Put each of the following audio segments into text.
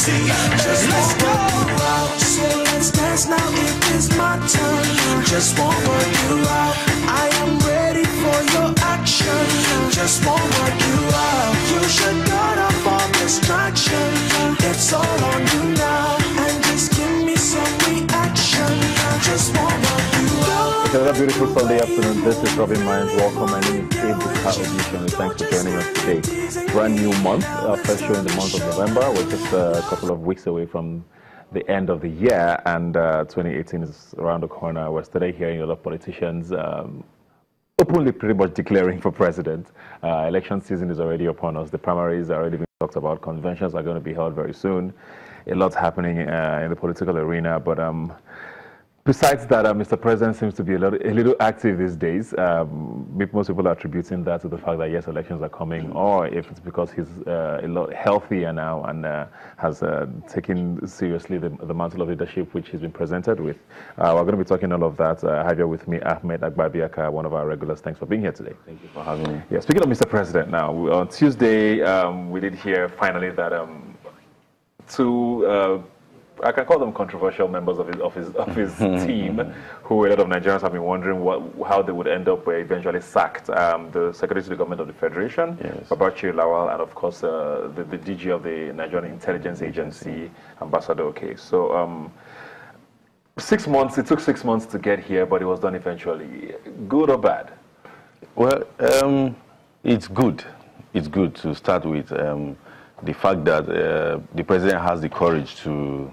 see. Just let's go out. So let's dance now, it is my turn. Just wanna work you out. I am ready for your action. Just wanna work you out. You should cut off all distraction. It's all on you now. And just give me some reaction. Just wanna work you out. It's another beautiful Sunday afternoon. This is Rubbin Minds. Welcome. My name is Pt.1. Thanks for joining us today. Brand new month. Our first show in the month of November. We're just a couple of weeks away from the end of the year, and 2018 is around the corner. We're today hearing a lot of politicians openly pretty much declaring for president. Election season is already upon us. The primaries are already being talked about. Conventions are going to be held very soon. A lot's happening in the political arena, but besides that, Mr. President seems to be a little active these days. Most people are attributing that to the fact that, yes, elections are coming, or if it's because he's a lot healthier now and has taken seriously the mantle of leadership which he's been presented with. We're going to be talking all of that. I have here with me Ahmed Agbabiaka, one of our regulars. Thanks for being here today. Thank you for having me. Yeah, speaking of Mr. President now, on Tuesday, we did hear finally that two I can call them controversial members of his team, who a lot of Nigerians have been wondering how they would end up where eventually sacked. The Secretary to the Government of the Federation, yes, Babachir Lawal, and of course the DG of the Nigerian Intelligence Agency, Ambassador OK. So 6 months, it took 6 months to get here, but it was done eventually. Good or bad? Well, it's good. It's good to start with the fact that the president has the courage to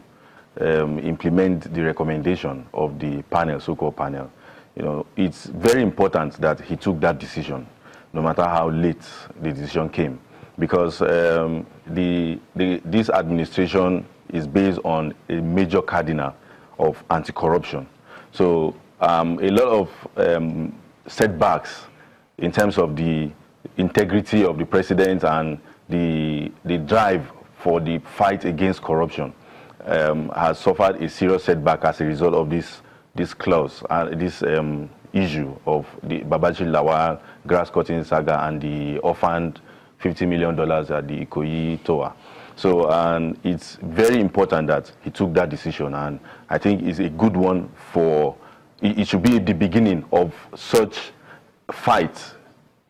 implement the recommendation of the panel, so-called panel. You know, it's very important that he took that decision, no matter how late the decision came, because this administration is based on a major cardinal of anti-corruption. So a lot of setbacks in terms of the integrity of the president and the drive for the fight against corruption has suffered a serious setback as a result of this clause, this issue of the Babachir Lawal grass cutting saga and the orphaned $50 million at the Ikoyi Tower. So, and it's very important that he took that decision, and I think it's a good one for, it should be the beginning of such fight,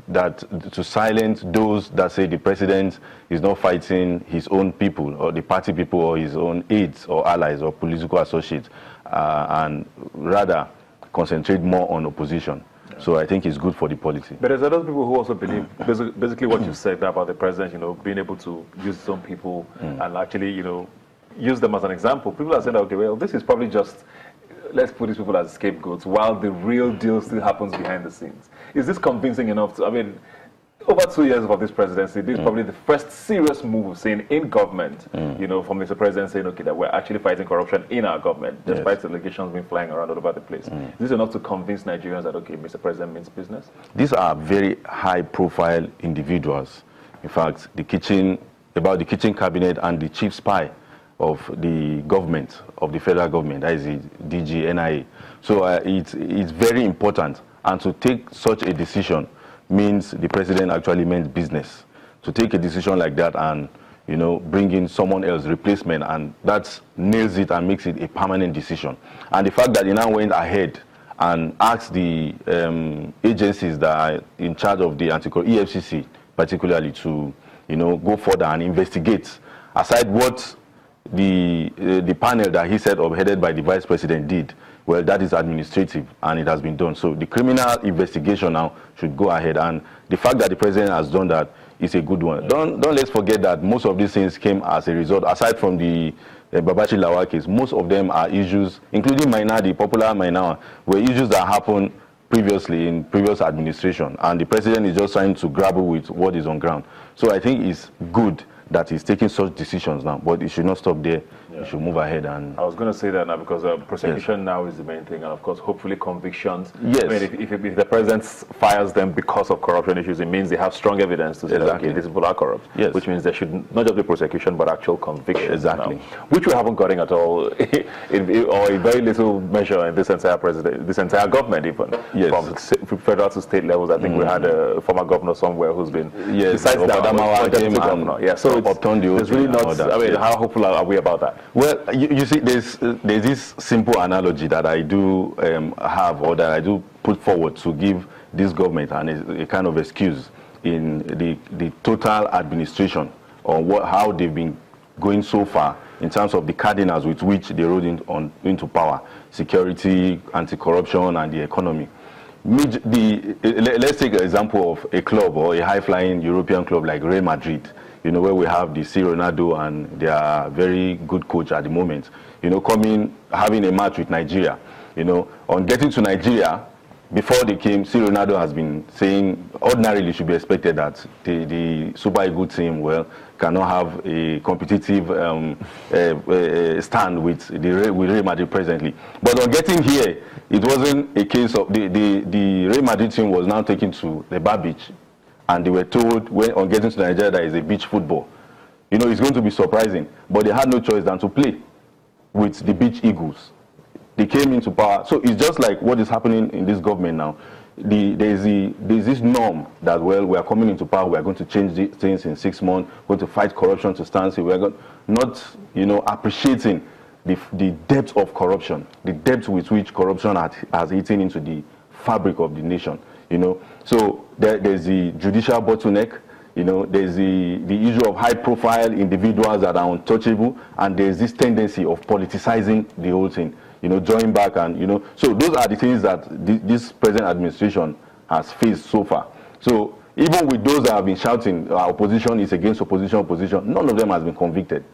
that to silence those that say the president is not fighting his own people or the party people or his own aides or allies or political associates, and rather concentrate more on opposition. Yeah. So I think it's good for the polity. But there's other people who also believe basically what you said about the president, you know, being able to use some people and actually, you know, use them as an example. People are saying, okay, well, this is probably just, let's put these people as scapegoats while the real deal still happens behind the scenes. Is this convincing enough to, I mean, over 2 years of this presidency, this is probably the first serious move seen in government, you know, from Mr. President saying, okay, that we're actually fighting corruption in our government, despite the allegations being flying around all over the place. Is this enough to convince Nigerians that, okay, Mr. President means business? These are very high-profile individuals. In fact, the kitchen cabinet and the chief spy of the government, of the federal government, that is the DG, NIA. So it's very important. And to take such a decision means the president actually meant business. To take a decision like that and, you know, bring in someone else, replacement, and that nails it and makes it a permanent decision. And the fact that he now went ahead and asked the agencies that are in charge of the anti-corruption, EFCC particularly, to, you know, go further and investigate, aside what the panel that he set up, headed by the vice president, did. Well, that is administrative, and it has been done. So the criminal investigation now should go ahead, and the fact that the president has done that is a good one. Don't let's forget that most of these things came as a result, aside from the Babachir Lawal case, most of them are issues, including Minna, the popular Minna, were issues that happened previously in previous administration, and the president is just trying to grapple with what is on ground. So I think it's good that he's taking such decisions now, but it should not stop there. we should move ahead. And I was going to say that now because prosecution now is the main thing, and of course, hopefully convictions. Yes. I mean, if the president fires them because of corruption issues, it means they have strong evidence to say that, okay, these people are corrupt. Yes. Which means there should not just be prosecution, but actual conviction. Exactly. Now, which we haven't gotten at all, or a very little measure in this entire government, even from federal to state levels. I think we had a former governor somewhere who's been besides that, so it's really not. I mean, how hopeful are we about that? Well, you see, there's this simple analogy that I do have, or that I do put forward to give this government a kind of excuse in the total administration or how they've been going so far in terms of the cardinals with which they rode into power: security, anti-corruption, and the economy. Let's take an example of a club or a high-flying European club like Real Madrid, where we have the Ronaldo and their very good coach at the moment, having a match with Nigeria. On getting to Nigeria, before they came, Ronaldo has been saying ordinarily should be expected that the Super Eagles team, cannot have a competitive stand with Real Madrid presently. But on getting here, it wasn't a case of the Real Madrid team was now taken to the bar beach, and they were told on getting to Nigeria that is a beach football. It's going to be surprising, but they had no choice than to play with the Beach Eagles. They came into power. So it's just like what is happening in this government now. There's this norm that, we are coming into power, we are going to change things in 6 months, going to fight corruption to stand still. We are not, appreciating the depth of corruption, the depth with which corruption has eaten into the fabric of the nation. So there's the judicial bottleneck. There's the issue of high-profile individuals that are untouchable, and there's this tendency of politicizing the whole thing. Drawing back, and so those are the things that this present administration has faced so far. So even with those that have been shouting opposition is against opposition, none of them has been convicted.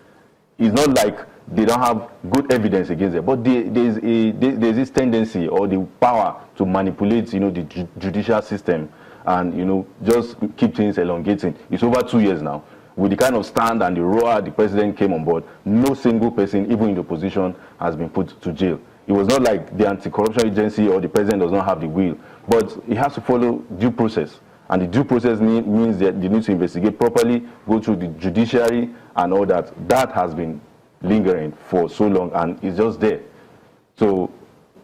It's not like they don't have good evidence against them, but there's this tendency or the power to manipulate, the judicial system, and just keep things elongating. It's over 2 years now. With the kind of stand and the roar the president came on board, no single person, even in the opposition, has been put to jail. It was not like the anti-corruption agency or the president does not have the will, but he has to follow due process. And the due process means that they need to investigate properly, go through the judiciary and all that. That has been lingering for so long, and it's just there. So,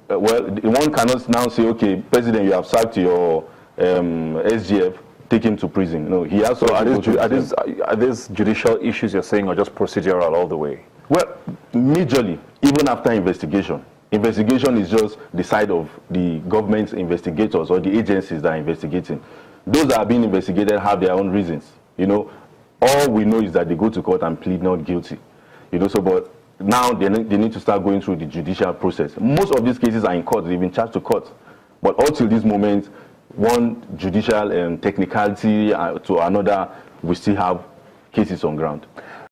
one cannot now say, okay, president, you have sacked your SGF, take him to prison. No, he has to. Are these judicial issues you're saying, or just procedural all the way? Well, majorly, even after investigation. Investigation is just the side of the government's investigators or the agencies that are investigating. Those that are being investigated have their own reasons. All we know is that they go to court and plead not guilty. But now they need to start going through the judicial process. Most of these cases are in court, they've been charged to court. But until this moment, one judicial technicality to another, we still have cases on ground.